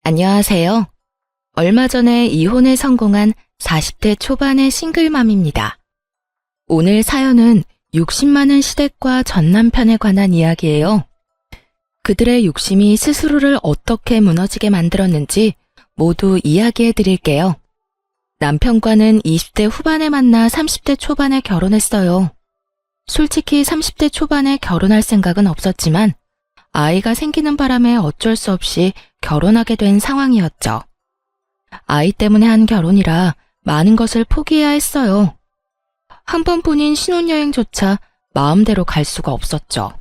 안녕하세요. 얼마 전에 이혼에 성공한 40대 초반의 싱글맘입니다. 오늘 사연은 60많은 시댁과 전 남편에 관한 이야기예요. 그들의 욕심이 스스로를 어떻게 무너지게 만들었는지 모두 이야기해 드릴게요. 남편과는 20대 후반에 만나 30대 초반에 결혼했어요. 솔직히 30대 초반에 결혼할 생각은 없었지만 아이가 생기는 바람에 어쩔 수 없이 결혼하게 된 상황이었죠. 아이 때문에 한 결혼이라 많은 것을 포기해야 했어요. 한 번뿐인 신혼여행조차 마음대로 갈 수가 없었죠.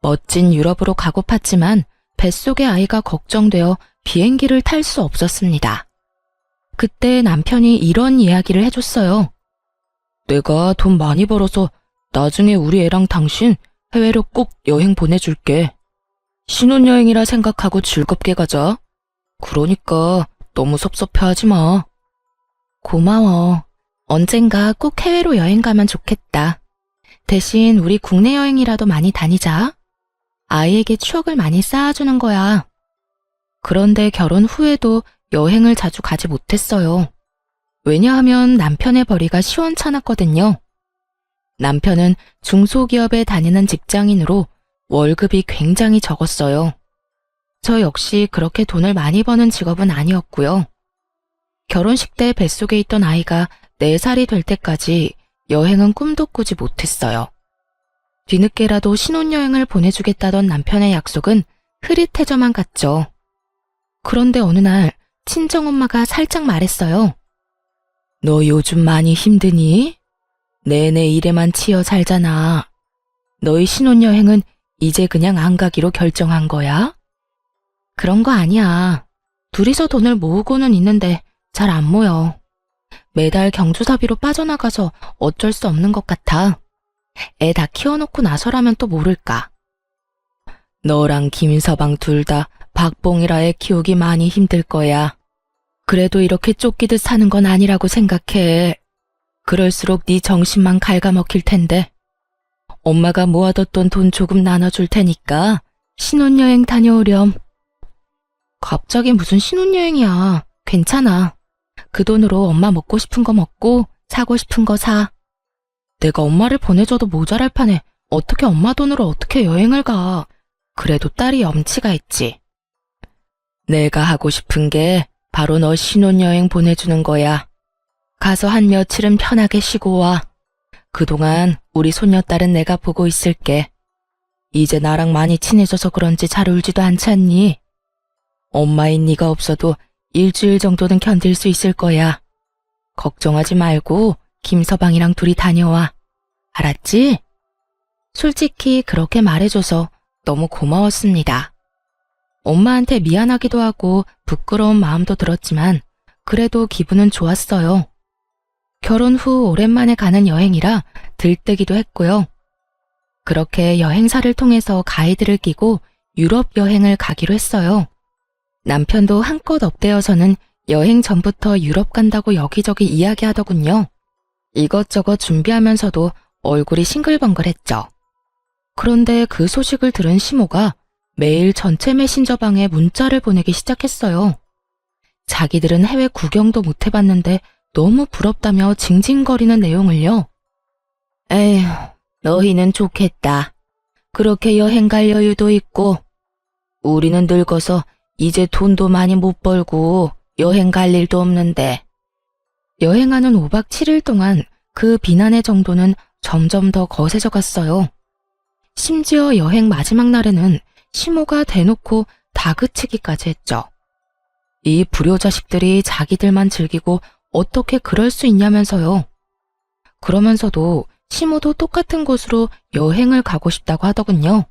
멋진 유럽으로 가고팠지만 뱃속의 아이가 걱정되어 비행기를 탈 수 없었습니다. 그때 남편이 이런 이야기를 해줬어요. 내가 돈 많이 벌어서 나중에 우리 애랑 당신 해외로 꼭 여행 보내줄게. 신혼여행이라 생각하고 즐겁게 가자. 그러니까 너무 섭섭해하지 마. 고마워. 언젠가 꼭 해외로 여행 가면 좋겠다. 대신 우리 국내 여행이라도 많이 다니자. 아이에게 추억을 많이 쌓아주는 거야. 그런데 결혼 후에도 여행을 자주 가지 못했어요. 왜냐하면 남편의 벌이가 시원찮았거든요. 남편은 중소기업에 다니는 직장인으로 월급이 굉장히 적었어요. 저 역시 그렇게 돈을 많이 버는 직업은 아니었고요. 결혼식 때 뱃속에 있던 아이가 4살이 될 때까지 여행은 꿈도 꾸지 못했어요. 뒤늦게라도 신혼여행을 보내주겠다던 남편의 약속은 흐릿해져만 갔죠. 그런데 어느 날 친정엄마가 살짝 말했어요. 너 요즘 많이 힘드니? 내내 일에만 치여 살잖아. 너희 신혼여행은 이제 그냥 안 가기로 결정한 거야? 그런 거 아니야. 둘이서 돈을 모으고는 있는데 잘 안 모여. 매달 경조사비로 빠져나가서 어쩔 수 없는 것 같아. 애 다 키워놓고 나서라면 또 모를까. 너랑 김서방 둘 다 박봉이라 애 키우기 많이 힘들 거야. 그래도 이렇게 쫓기듯 사는 건 아니라고 생각해. 그럴수록 네 정신만 갉아먹힐 텐데. 엄마가 모아뒀던 돈 조금 나눠줄 테니까 신혼여행 다녀오렴. 갑자기 무슨 신혼여행이야. 괜찮아. 그 돈으로 엄마 먹고 싶은 거 먹고 사고 싶은 거 사. 내가 엄마를 보내줘도 모자랄 판에 어떻게 엄마 돈으로 어떻게 여행을 가. 그래도 딸이 염치가 있지. 내가 하고 싶은 게 바로 너 신혼여행 보내주는 거야. 가서 한 며칠은 편하게 쉬고 와. 그동안 우리 손녀딸은 내가 보고 있을게. 이제 나랑 많이 친해져서 그런지 잘 울지도 않잖니? 엄마인 네가 없어도 일주일 정도는 견딜 수 있을 거야. 걱정하지 말고 김서방이랑 둘이 다녀와. 알았지? 솔직히 그렇게 말해줘서 너무 고마웠습니다. 엄마한테 미안하기도 하고 부끄러운 마음도 들었지만 그래도 기분은 좋았어요. 결혼 후 오랜만에 가는 여행이라 들뜨기도 했고요. 그렇게 여행사를 통해서 가이드를 끼고 유럽 여행을 가기로 했어요. 남편도 한껏 업되어서는 여행 전부터 유럽 간다고 여기저기 이야기하더군요. 이것저것 준비하면서도 얼굴이 싱글벙글했죠. 그런데 그 소식을 들은 시모가 매일 전체 메신저방에 문자를 보내기 시작했어요. 자기들은 해외 구경도 못 해봤는데 너무 부럽다며 징징거리는 내용을요. 에휴, 너희는 좋겠다. 그렇게 여행 갈 여유도 있고. 우리는 늙어서 이제 돈도 많이 못 벌고 여행 갈 일도 없는데. 여행하는 5박 7일 동안 그 비난의 정도는 점점 더 거세져 갔어요. 심지어 여행 마지막 날에는 시모가 대놓고 다그치기까지 했죠. 이 불효자식들이 자기들만 즐기고 어떻게 그럴 수 있냐면서요. 그러면서도 시모도 똑같은 곳으로 여행을 가고 싶다고 하더군요.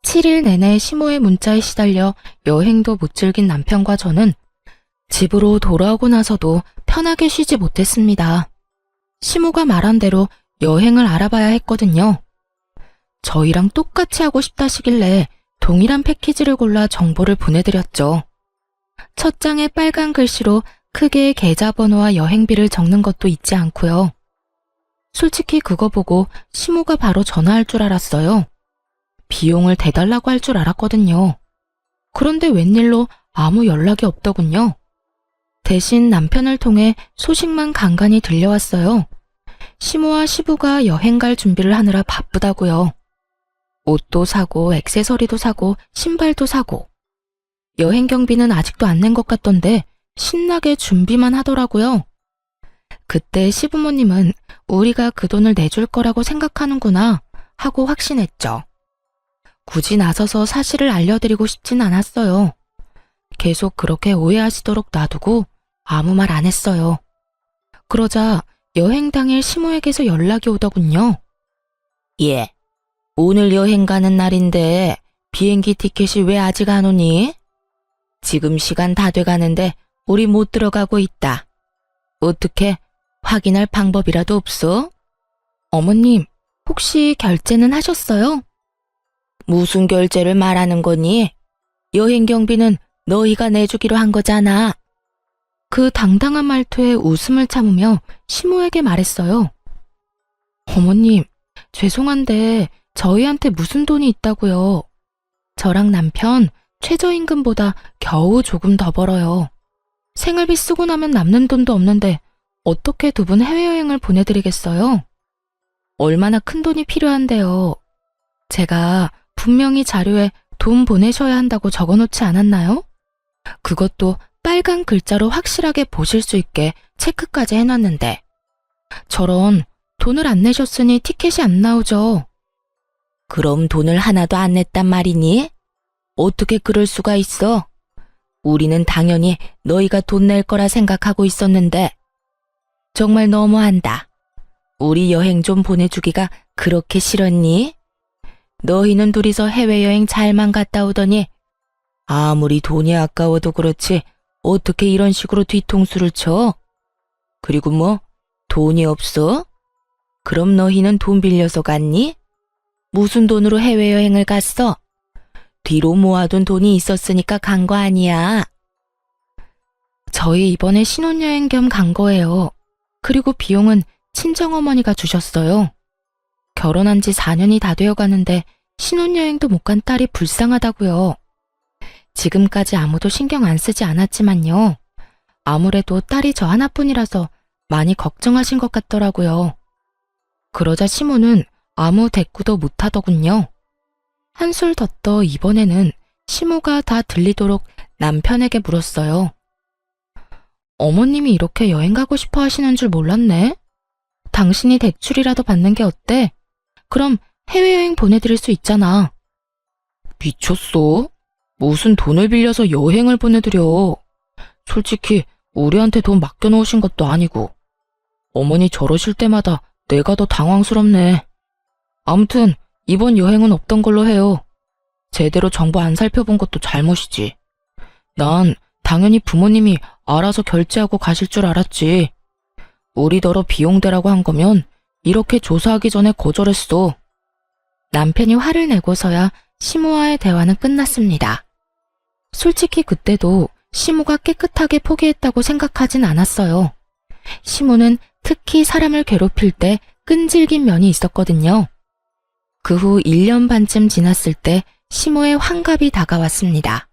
7일 내내 시모의 문자에 시달려 여행도 못 즐긴 남편과 저는 집으로 돌아오고 나서도 편하게 쉬지 못했습니다. 시모가 말한 대로 여행을 알아봐야 했거든요. 저희랑 똑같이 하고 싶다시길래 동일한 패키지를 골라 정보를 보내드렸죠. 첫 장에 빨간 글씨로 크게 계좌번호와 여행비를 적는 것도 잊지 않고요. 솔직히 그거 보고 시모가 바로 전화할 줄 알았어요. 비용을 대달라고 할 줄 알았거든요. 그런데 웬일로 아무 연락이 없더군요. 대신 남편을 통해 소식만 간간히 들려왔어요. 시모와 시부가 여행 갈 준비를 하느라 바쁘다고요. 옷도 사고, 액세서리도 사고, 신발도 사고. 여행 경비는 아직도 안 낸 것 같던데 신나게 준비만 하더라고요. 그때 시부모님은 우리가 그 돈을 내줄 거라고 생각하는구나 하고 확신했죠. 굳이 나서서 사실을 알려드리고 싶진 않았어요. 계속 그렇게 오해하시도록 놔두고 아무 말 안 했어요. 그러자 여행 당일 시모에게서 연락이 오더군요. 예, 오늘 여행 가는 날인데 비행기 티켓이 왜 아직 안 오니? 지금 시간 다 돼가는데 우리 못 들어가고 있다. 어떻게 확인할 방법이라도 없어? 어머님, 혹시 결제는 하셨어요? 무슨 결제를 말하는 거니? 여행 경비는 너희가 내주기로 한 거잖아. 그 당당한 말투에 웃음을 참으며 시모에게 말했어요. 어머님, 죄송한데 저희한테 무슨 돈이 있다고요. 저랑 남편 최저임금보다 겨우 조금 더 벌어요. 생활비 쓰고 나면 남는 돈도 없는데 어떻게 두 분 해외여행을 보내드리겠어요? 얼마나 큰 돈이 필요한데요. 제가 분명히 자료에 돈 보내셔야 한다고 적어놓지 않았나요? 그것도 빨간 글자로 확실하게 보실 수 있게 체크까지 해놨는데. 저런 돈을 안 내셨으니 티켓이 안 나오죠. 그럼 돈을 하나도 안 냈단 말이니? 어떻게 그럴 수가 있어? 우리는 당연히 너희가 돈 낼 거라 생각하고 있었는데. 정말 너무한다. 우리 여행 좀 보내주기가 그렇게 싫었니? 너희는 둘이서 해외여행 잘만 갔다 오더니 아무리 돈이 아까워도 그렇지 어떻게 이런 식으로 뒤통수를 쳐? 그리고 뭐 돈이 없어? 그럼 너희는 돈 빌려서 갔니? 무슨 돈으로 해외여행을 갔어? 뒤로 모아둔 돈이 있었으니까 간 거 아니야. 저희 이번에 신혼여행 겸 간 거예요. 그리고 비용은 친정어머니가 주셨어요. 결혼한 지 4년이 다 되어 가는데 신혼여행도 못 간 딸이 불쌍하다고요. 지금까지 아무도 신경 안 쓰지 않았지만요. 아무래도 딸이 저 하나뿐이라서 많이 걱정하신 것 같더라고요. 그러자 시모는 아무 대꾸도 못하더군요. 한술 더 떠 이번에는 시모가 다 들리도록 남편에게 물었어요. 어머님이 이렇게 여행 가고 싶어 하시는 줄 몰랐네. 당신이 대출이라도 받는 게 어때? 그럼 해외여행 보내드릴 수 있잖아. 미쳤어? 무슨 돈을 빌려서 여행을 보내드려. 솔직히 우리한테 돈 맡겨놓으신 것도 아니고. 어머니 저러실 때마다 내가 더 당황스럽네. 아무튼 이번 여행은 없던 걸로 해요. 제대로 정보 안 살펴본 것도 잘못이지. 난 당연히 부모님이 알아서 결제하고 가실 줄 알았지. 우리더러 비용 대라고 한 거면 이렇게 조사하기 전에 거절했어. 남편이 화를 내고서야 시모와의 대화는 끝났습니다. 솔직히 그때도 시모가 깨끗하게 포기했다고 생각하진 않았어요. 시모는 특히 사람을 괴롭힐 때 끈질긴 면이 있었거든요. 그 후 1년 반쯤 지났을 때 시모의 환갑이 다가왔습니다.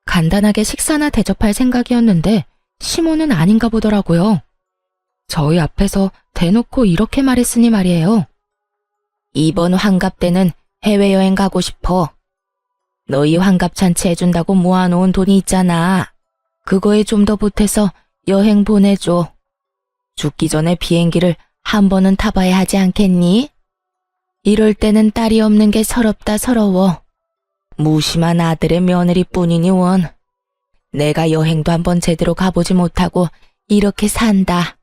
간단하게 식사나 대접할 생각이었는데 시모는 아닌가 보더라고요. 저희 앞에서 대놓고 이렇게 말했으니 말이에요. 이번 환갑 때는 해외여행 가고 싶어. 너희 환갑잔치 해준다고 모아놓은 돈이 있잖아. 그거에 좀 더 보태서 여행 보내줘. 죽기 전에 비행기를 한 번은 타봐야 하지 않겠니? 이럴 때는 딸이 없는 게 서럽다 서러워. 무심한 아들의 며느리뿐이니 원. 내가 여행도 한번 제대로 가보지 못하고 이렇게 산다.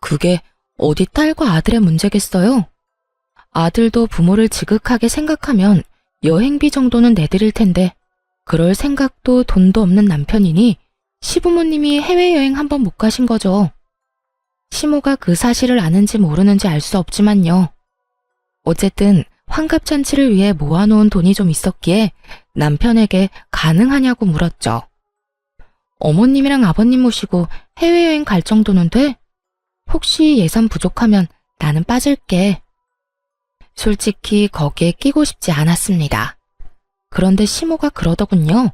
그게 어디 딸과 아들의 문제겠어요? 아들도 부모를 지극하게 생각하면 여행비 정도는 내드릴 텐데 그럴 생각도 돈도 없는 남편이니 시부모님이 해외여행 한번 못 가신 거죠. 시모가 그 사실을 아는지 모르는지 알 수 없지만요. 어쨌든 환갑잔치를 위해 모아놓은 돈이 좀 있었기에 남편에게 가능하냐고 물었죠. 어머님이랑 아버님 모시고 해외여행 갈 정도는 돼? 혹시 예산 부족하면 나는 빠질게. 솔직히 거기에 끼고 싶지 않았습니다. 그런데 시모가 그러더군요.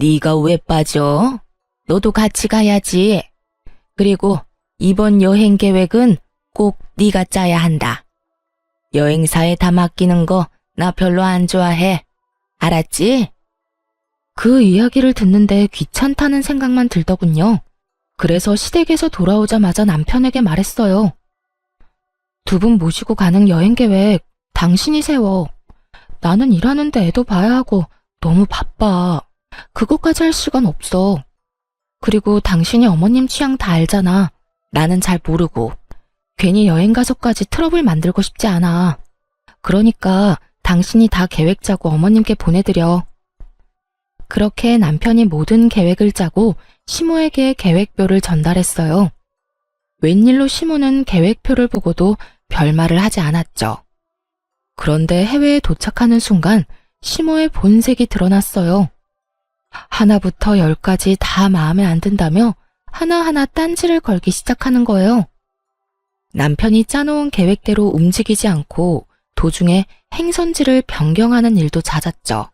네가 왜 빠져? 너도 같이 가야지. 그리고 이번 여행 계획은 꼭 네가 짜야 한다. 여행사에 다 맡기는 거 나 별로 안 좋아해. 알았지? 그 이야기를 듣는데 귀찮다는 생각만 들더군요. 그래서 시댁에서 돌아오자마자 남편에게 말했어요. 두 분 모시고 가는 여행 계획 당신이 세워. 나는 일하는데 애도 봐야 하고 너무 바빠. 그것까지 할 시간 없어. 그리고 당신이 어머님 취향 다 알잖아. 나는 잘 모르고. 괜히 여행 가서까지 트러블 만들고 싶지 않아. 그러니까 당신이 다 계획 짜고 어머님께 보내드려. 그렇게 남편이 모든 계획을 짜고 시모에게 계획표를 전달했어요. 웬일로 시모는 계획표를 보고도 별말을 하지 않았죠. 그런데 해외에 도착하는 순간 시모의 본색이 드러났어요. 하나부터 10까지 다 마음에 안 든다며 하나하나 딴지를 걸기 시작하는 거예요. 남편이 짜놓은 계획대로 움직이지 않고 도중에 행선지를 변경하는 일도 잦았죠.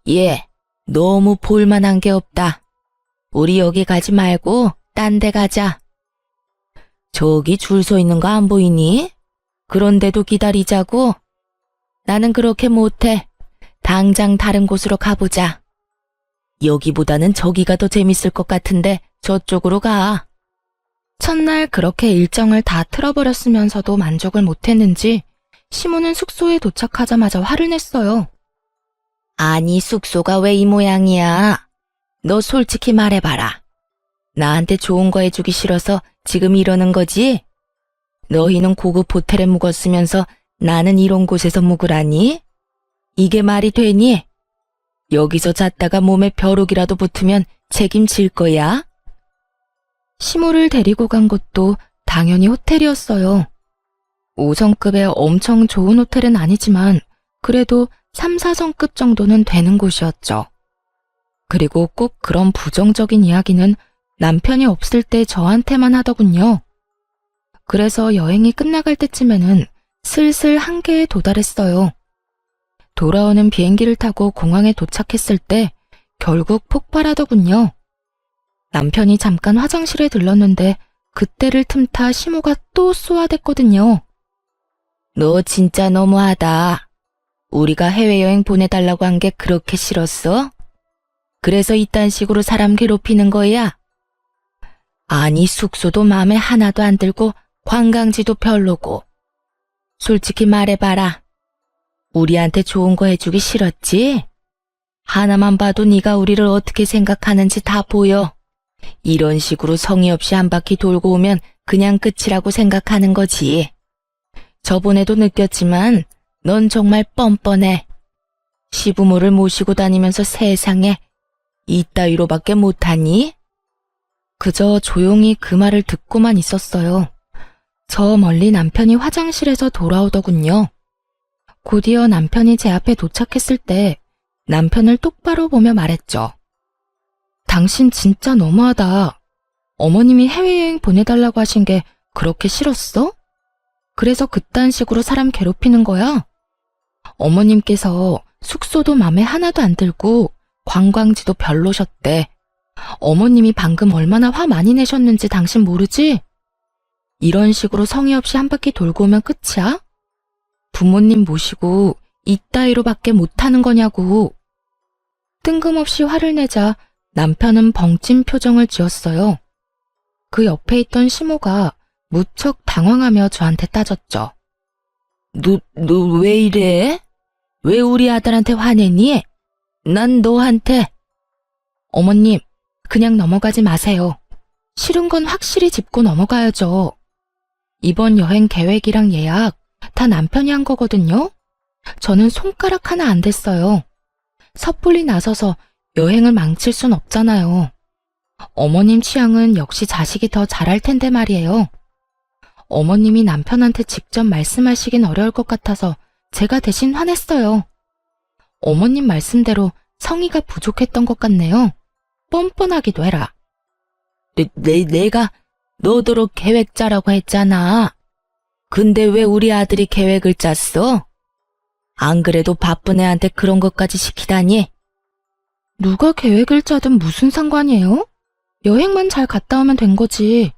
얘, 너무 볼만한 게 없다. 우리 여기 가지 말고 딴 데 가자. 저기 줄 서 있는 거 안 보이니? 그런데도 기다리자고? 나는 그렇게 못해. 당장 다른 곳으로 가보자. 여기보다는 저기가 더 재밌을 것 같은데 저쪽으로 가. 첫날 그렇게 일정을 다 틀어버렸으면서도 만족을 못했는지 시모는 숙소에 도착하자마자 화를 냈어요. 아니, 숙소가 왜 이 모양이야? 너 솔직히 말해봐라. 나한테 좋은 거 해주기 싫어서 지금 이러는 거지? 너희는 고급 호텔에 묵었으면서 나는 이런 곳에서 묵으라니? 이게 말이 되니? 여기서 잤다가 몸에 벼룩이라도 붙으면 책임질 거야? 시모를 데리고 간 곳도 당연히 호텔이었어요. 5성급의 엄청 좋은 호텔은 아니지만 그래도 3, 4성급 정도는 되는 곳이었죠. 그리고 꼭 그런 부정적인 이야기는 남편이 없을 때 저한테만 하더군요. 그래서 여행이 끝나갈 때쯤에는 슬슬 한계에 도달했어요. 돌아오는 비행기를 타고 공항에 도착했을 때 결국 폭발하더군요. 남편이 잠깐 화장실에 들렀는데 그때를 틈타 시모가 또 쏘아댔거든요. 너 진짜 너무하다. 우리가 해외여행 보내달라고 한 게 그렇게 싫었어? 그래서 이딴 식으로 사람 괴롭히는 거야? 아니, 숙소도 마음에 하나도 안 들고 관광지도 별로고. 솔직히 말해봐라. 우리한테 좋은 거 해주기 싫었지? 하나만 봐도 네가 우리를 어떻게 생각하는지 다 보여. 이런 식으로 성의 없이 한 바퀴 돌고 오면 그냥 끝이라고 생각하는 거지. 저번에도 느꼈지만 넌 정말 뻔뻔해. 시부모를 모시고 다니면서 세상에 이따위로밖에 못하니? 그저 조용히 그 말을 듣고만 있었어요. 저 멀리 남편이 화장실에서 돌아오더군요. 곧이어 남편이 제 앞에 도착했을 때 남편을 똑바로 보며 말했죠. 당신 진짜 너무하다. 어머님이 해외여행 보내달라고 하신 게 그렇게 싫었어? 그래서 그딴 식으로 사람 괴롭히는 거야? 어머님께서 숙소도 맘에 하나도 안 들고 관광지도 별로셨대. 어머님이 방금 얼마나 화 많이 내셨는지 당신 모르지? 이런 식으로 성의 없이 한 바퀴 돌고 오면 끝이야? 부모님 모시고 이따위로밖에 못하는 거냐고. 뜬금없이 화를 내자 남편은 벙찐 표정을 지었어요. 그 옆에 있던 시모가 무척 당황하며 저한테 따졌죠. 너 왜 이래? 왜 우리 아들한테 화내니? 난 너한테. 어머님, 그냥 넘어가지 마세요. 싫은 건 확실히 짚고 넘어가야죠. 이번 여행 계획이랑 예약 다 남편이 한 거거든요. 저는 손가락 하나 안 댔어요. 섣불리 나서서 여행을 망칠 순 없잖아요. 어머님 취향은 역시 자식이 더 잘할 텐데 말이에요. 어머님이 남편한테 직접 말씀하시긴 어려울 것 같아서 제가 대신 화냈어요. 어머님 말씀대로 성의가 부족했던 것 같네요. 뻔뻔하기도 해라. 내가 너도록 계획 짜라고 했잖아. 근데 왜 우리 아들이 계획을 짰어? 안 그래도 바쁜 애한테 그런 것까지 시키다니? 누가 계획을 짜든 무슨 상관이에요? 여행만 잘 갔다 오면 된 거지.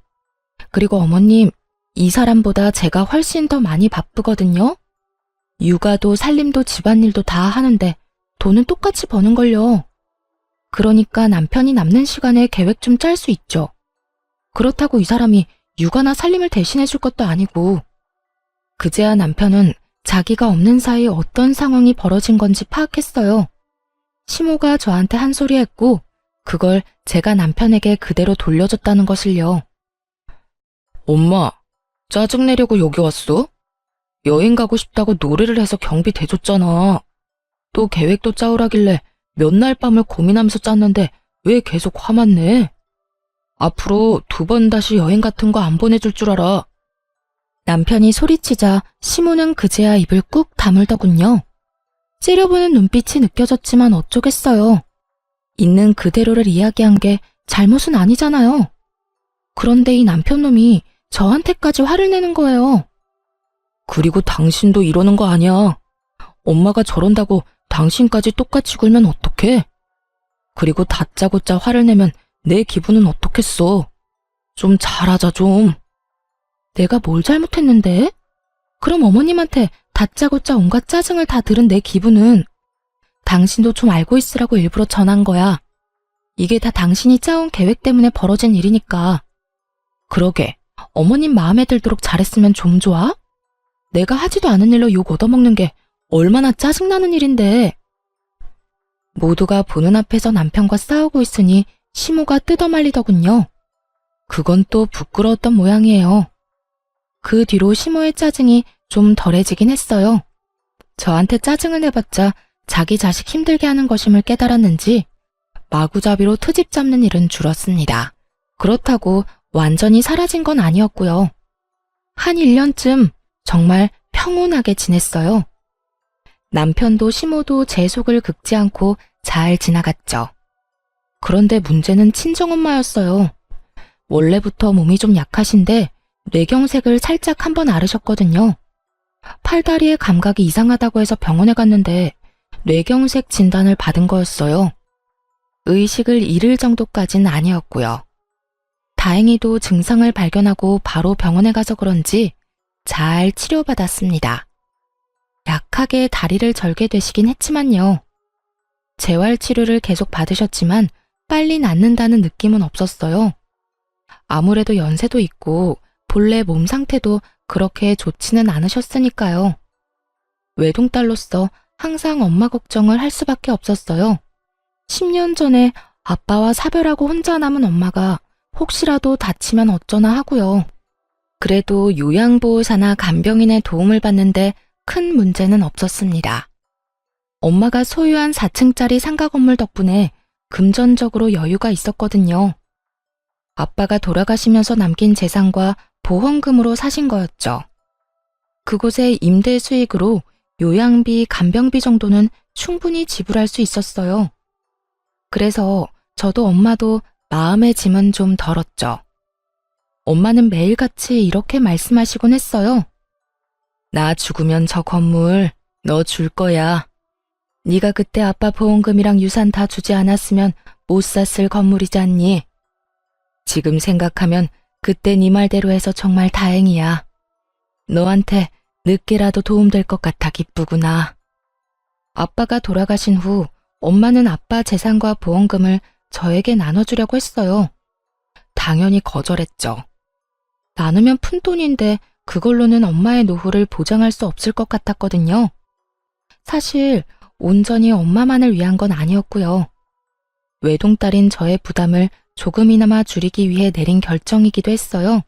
그리고 어머님, 이 사람보다 제가 훨씬 더 많이 바쁘거든요. 육아도 살림도 집안일도 다 하는데 돈은 똑같이 버는걸요. 그러니까 남편이 남는 시간에 계획 좀 짤 수 있죠. 그렇다고 이 사람이 육아나 살림을 대신해 줄 것도 아니고. 그제야 남편은 자기가 없는 사이 어떤 상황이 벌어진 건지 파악했어요. 시모가 저한테 한 소리 했고 그걸 제가 남편에게 그대로 돌려줬다는 것을요. 엄마, 짜증내려고 여기 왔어? 여행 가고 싶다고 노래를 해서 경비 대줬잖아. 또 계획도 짜오라길래 몇 날 밤을 고민하면서 짰는데 왜 계속 화만 내? 앞으로 2번 다시 여행 같은 거 안 보내줄 줄 알아. 남편이 소리치자 시모는 그제야 입을 꾹 다물더군요. 째려보는 눈빛이 느껴졌지만 어쩌겠어요. 있는 그대로를 이야기한 게 잘못은 아니잖아요. 그런데 이 남편놈이 저한테까지 화를 내는 거예요. 그리고 당신도 이러는 거 아니야. 엄마가 저런다고 당신까지 똑같이 굴면 어떡해? 그리고 다짜고짜 화를 내면 내 기분은 어떻겠어? 좀 잘하자 좀. 내가 뭘 잘못했는데? 그럼 어머님한테 다짜고짜 온갖 짜증을 다 들은 내 기분은 당신도 좀 알고 있으라고 일부러 전한 거야. 이게 다 당신이 짜온 계획 때문에 벌어진 일이니까. 그러게, 어머님 마음에 들도록 잘했으면 좀 좋아? 내가 하지도 않은 일로 욕 얻어먹는 게 얼마나 짜증나는 일인데. 모두가 보는 앞에서 남편과 싸우고 있으니 시모가 뜯어말리더군요. 그건 또 부끄러웠던 모양이에요. 그 뒤로 시모의 짜증이 좀 덜해지긴 했어요. 저한테 짜증을 내봤자 자기 자식 힘들게 하는 것임을 깨달았는지 마구잡이로 트집 잡는 일은 줄었습니다. 그렇다고 완전히 사라진 건 아니었고요. 한 1년쯤 정말 평온하게 지냈어요. 남편도 시모도 제 속을 긁지 않고 잘 지나갔죠. 그런데 문제는 친정엄마였어요. 원래부터 몸이 좀 약하신데 뇌경색을 살짝 한번 앓으셨거든요. 팔다리의 감각이 이상하다고 해서 병원에 갔는데 뇌경색 진단을 받은 거였어요. 의식을 잃을 정도까진 아니었고요. 다행히도 증상을 발견하고 바로 병원에 가서 그런지 잘 치료받았습니다. 약하게 다리를 절게 되시긴 했지만요. 재활치료를 계속 받으셨지만 빨리 낫는다는 느낌은 없었어요. 아무래도 연세도 있고 본래 몸 상태도 그렇게 좋지는 않으셨으니까요. 외동딸로서 항상 엄마 걱정을 할 수밖에 없었어요. 10년 전에 아빠와 사별하고 혼자 남은 엄마가 혹시라도 다치면 어쩌나 하고요. 그래도 요양보호사나 간병인의 도움을 받는데 큰 문제는 없었습니다. 엄마가 소유한 4층짜리 상가 건물 덕분에 금전적으로 여유가 있었거든요. 아빠가 돌아가시면서 남긴 재산과 보험금으로 사신 거였죠. 그곳의 임대 수익으로 요양비, 간병비 정도는 충분히 지불할 수 있었어요. 그래서 저도 엄마도 마음의 짐은 좀 덜었죠. 엄마는 매일같이 이렇게 말씀하시곤 했어요. 나 죽으면 저 건물 너 줄 거야. 네가 그때 아빠 보험금이랑 유산 다 주지 않았으면 못 샀을 건물이잖니. 지금 생각하면 그때 네 말대로 해서 정말 다행이야. 너한테 늦게라도 도움될 것 같아 기쁘구나. 아빠가 돌아가신 후 엄마는 아빠 재산과 보험금을 저에게 나눠주려고 했어요. 당연히 거절했죠. 나누면 푼돈인데 그걸로는 엄마의 노후를 보장할 수 없을 것 같았거든요. 사실 온전히 엄마만을 위한 건 아니었고요. 외동딸인 저의 부담을 조금이나마 줄이기 위해 내린 결정이기도 했어요.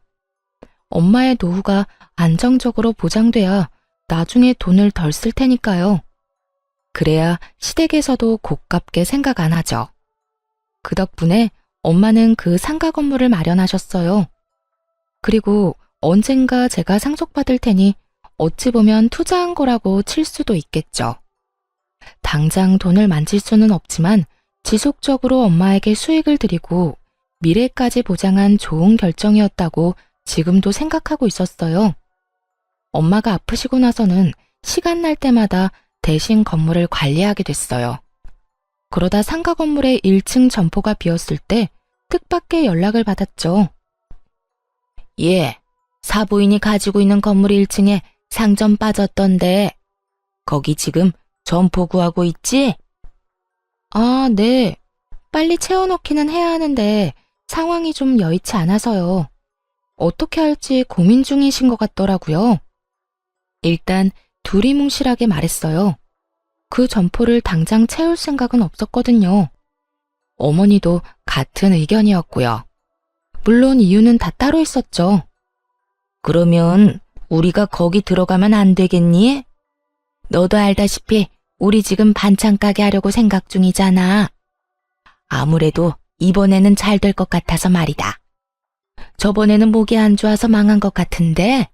엄마의 노후가 안정적으로 보장돼야 나중에 돈을 덜 쓸 테니까요. 그래야 시댁에서도 고깝게 생각 안 하죠. 그 덕분에 엄마는 그 상가 건물을 마련하셨어요. 그리고 언젠가 제가 상속받을 테니 어찌 보면 투자한 거라고 칠 수도 있겠죠. 당장 돈을 만질 수는 없지만 지속적으로 엄마에게 수익을 드리고 미래까지 보장한 좋은 결정이었다고 지금도 생각하고 있었어요. 엄마가 아프시고 나서는 시간 날 때마다 대신 건물을 관리하게 됐어요. 그러다 상가 건물의 1층 점포가 비었을 때 뜻밖의 연락을 받았죠. 예, 사부인이 가지고 있는 건물 1층에 상점 빠졌던데 거기 지금 점포 구하고 있지? 아, 네. 빨리 채워넣기는 해야 하는데 상황이 좀 여의치 않아서요. 어떻게 할지 고민 중이신 것 같더라고요. 일단 두리뭉실하게 말했어요. 그 점포를 당장 채울 생각은 없었거든요. 어머니도 같은 의견이었고요. 물론 이유는 다 따로 있었죠. 그러면 우리가 거기 들어가면 안 되겠니? 너도 알다시피 우리 지금 반찬 가게 하려고 생각 중이잖아. 아무래도 이번에는 잘 될 것 같아서 말이다. 저번에는 목이 안 좋아서 망한 것 같은데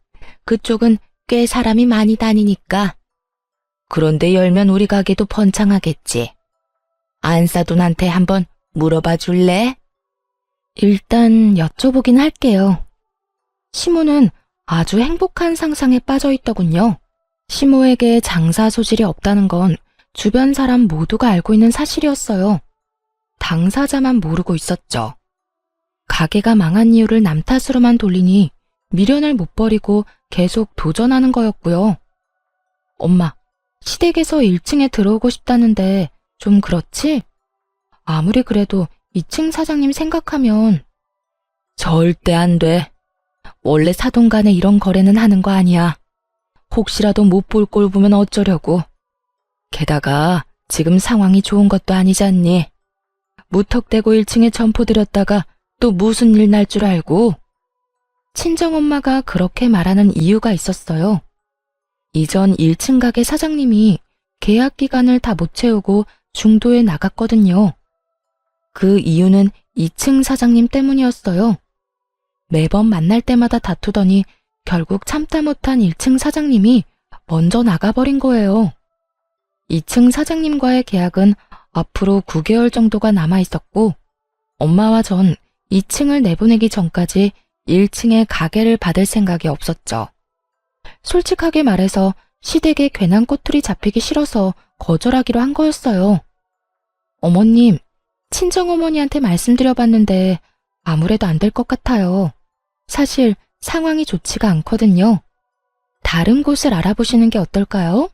그쪽은 꽤 사람이 많이 다니니까. 그런데 열면 우리 가게도 번창하겠지. 안사돈한테 한번 물어봐 줄래? 일단 여쭤보긴 할게요. 시모는 아주 행복한 상상에 빠져 있더군요. 시모에게 장사 소질이 없다는 건 주변 사람 모두가 알고 있는 사실이었어요. 당사자만 모르고 있었죠. 가게가 망한 이유를 남 탓으로만 돌리니 미련을 못 버리고 계속 도전하는 거였고요. 엄마, 시댁에서 1층에 들어오고 싶다는데 좀 그렇지? 아무리 그래도 2층 사장님 생각하면. 절대 안 돼. 원래 사돈 간에 이런 거래는 하는 거 아니야. 혹시라도 못 볼 꼴 보면 어쩌려고. 게다가 지금 상황이 좋은 것도 아니잖니. 무턱대고 1층에 점포 들였다가 또 무슨 일 날 줄 알고. 친정엄마가 그렇게 말하는 이유가 있었어요. 이전 1층 가게 사장님이 계약 기간을 다 못 채우고 중도에 나갔거든요. 그 이유는 2층 사장님 때문이었어요. 매번 만날 때마다 다투더니 결국 참다 못한 1층 사장님이 먼저 나가버린 거예요. 2층 사장님과의 계약은 앞으로 9개월 정도가 남아있었고 엄마와 전 2층을 내보내기 전까지 1층에 가게를 받을 생각이 없었죠. 솔직하게 말해서 시댁에 괜한 꼬투리 잡히기 싫어서 거절하기로 한 거였어요. 어머님, 친정어머니한테 말씀드려봤는데 아무래도 안 될 것 같아요. 사실 상황이 좋지가 않거든요. 다른 곳을 알아보시는 게 어떨까요?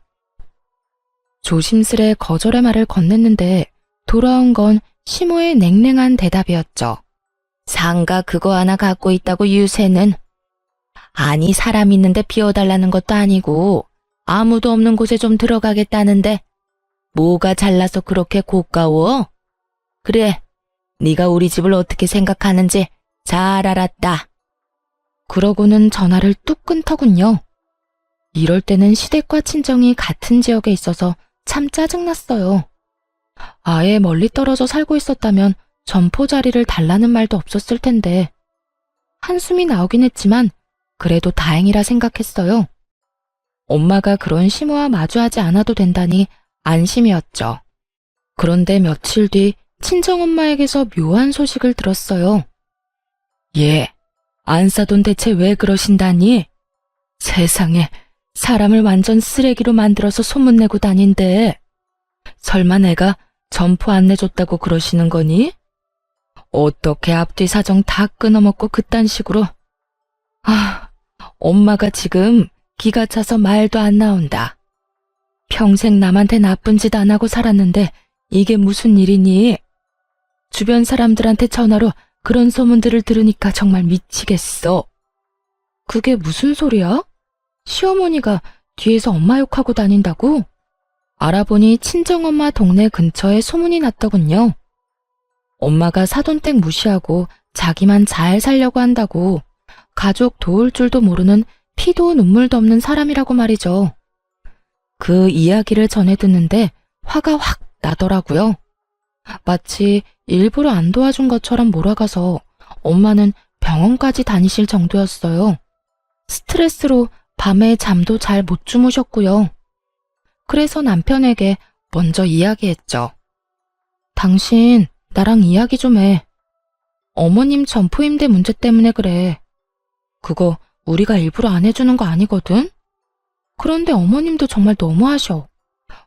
조심스레 거절의 말을 건넸는데 돌아온 건 시모의 냉랭한 대답이었죠. 상가 그거 하나 갖고 있다고 유세는. 아니 사람 있는데 비워달라는 것도 아니고 아무도 없는 곳에 좀 들어가겠다는데 뭐가 잘나서 그렇게 고가워? 그래, 네가 우리 집을 어떻게 생각하는지 잘 알았다. 그러고는 전화를 뚝 끊더군요. 이럴 때는 시댁과 친정이 같은 지역에 있어서 참 짜증났어요. 아예 멀리 떨어져 살고 있었다면 점포 자리를 달라는 말도 없었을 텐데. 한숨이 나오긴 했지만 그래도 다행이라 생각했어요. 엄마가 그런 시모와 마주하지 않아도 된다니 안심이었죠. 그런데 며칠 뒤 친정엄마에게서 묘한 소식을 들었어요. 예, 안사돈 대체 왜 그러신다니? 세상에, 사람을 완전 쓰레기로 만들어서 소문내고 다닌대. 설마 내가 점포 안 내줬다고 그러시는 거니? 어떻게 앞뒤 사정 다 끊어먹고 그딴 식으로. 아, 엄마가 지금 기가 차서 말도 안 나온다. 평생 남한테 나쁜 짓 안 하고 살았는데 이게 무슨 일이니? 주변 사람들한테 전화로 그런 소문들을 들으니까 정말 미치겠어. 그게 무슨 소리야? 시어머니가 뒤에서 엄마 욕하고 다닌다고? 알아보니 친정엄마 동네 근처에 소문이 났더군요. 엄마가 사돈댁 무시하고 자기만 잘 살려고 한다고 가족 도울 줄도 모르는 피도 눈물도 없는 사람이라고 말이죠. 그 이야기를 전해 듣는데 화가 확 나더라고요. 마치 일부러 안 도와준 것처럼 몰아가서 엄마는 병원까지 다니실 정도였어요. 스트레스로 밤에 잠도 잘 못 주무셨고요. 그래서 남편에게 먼저 이야기했죠. 당신 나랑 이야기 좀 해. 어머님 점포임대 문제 때문에 그래. 그거 우리가 일부러 안 해주는 거 아니거든? 그런데 어머님도 정말 너무하셔.